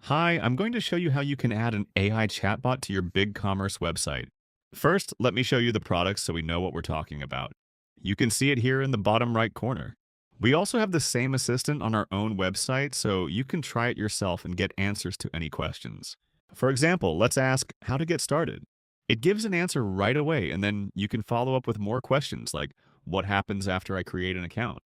Hi, I'm going to show you how you can add an AI chatbot to your BigCommerce website. First, let me show you the products so we know what we're talking about. You can see it here in the bottom right corner. We also have the same assistant on our own website, so you can try it yourself and get answers to any questions. For example, let's ask how to get started. It gives an answer right away, and then you can follow up with more questions like what happens after I create an account.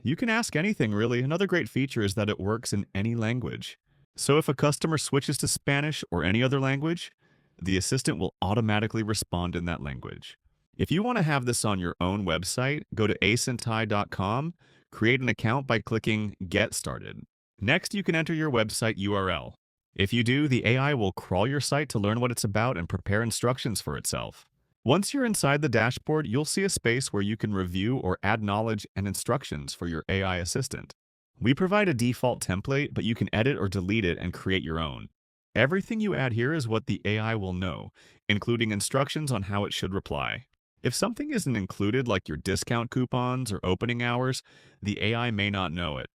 You can ask anything really. Another great feature is that it works in any language. So if a customer switches to Spanish or any other language, the assistant will automatically respond in that language. If you want to have this on your own website, go to acentai.com, create an account by clicking Get Started. Next, you can enter your website URL. If you do, the AI will crawl your site to learn what it's about and prepare instructions for itself. Once you're inside the dashboard, you'll see a space where you can review or add knowledge and instructions for your AI assistant. We provide a default template, but you can edit or delete it and create your own. Everything you add here is what the AI will know, including instructions on how it should reply. If something isn't included, like your discount coupons or opening hours, the AI may not know it.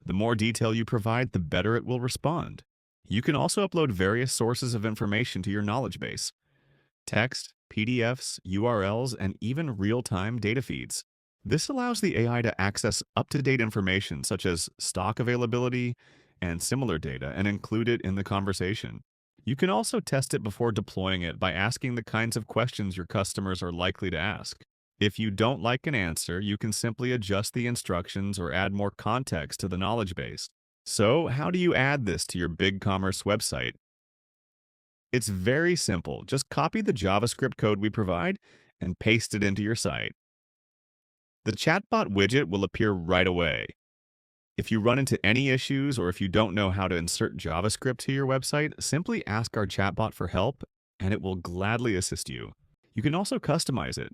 The more detail you provide, the better it will respond. You can also upload various sources of information to your knowledge base: text, PDFs, URLs, and even real-time data feeds. This allows the AI to access up-to-date information such as stock availability and similar data and include it in the conversation. You can also test it before deploying it by asking the kinds of questions your customers are likely to ask. If you don't like an answer, you can simply adjust the instructions or add more context to the knowledge base. So, how do you add this to your BigCommerce website? It's very simple. Just copy the JavaScript code we provide and paste it into your site. The chatbot widget will appear right away. If you run into any issues or if you don't know how to insert JavaScript to your website, simply ask our chatbot for help and it will gladly assist you. You can also customize it,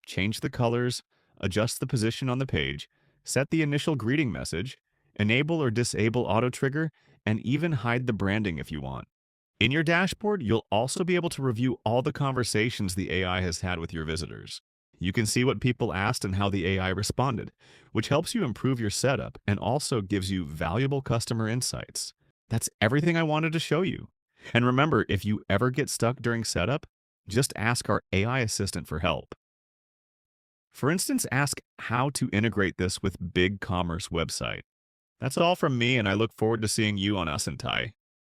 change the colors, adjust the position on the page, set the initial greeting message, enable or disable auto trigger, and even hide the branding if you want. In your dashboard, you'll also be able to review all the conversations the AI has had with your visitors. You can see what people asked and how the AI responded, which helps you improve your setup and also gives you valuable customer insights. That's everything I wanted to show you. And remember, if you ever get stuck during setup, just ask our AI assistant for help. For instance, ask how to integrate this with BigCommerce website. That's all from me, and I look forward to seeing you on Asentai.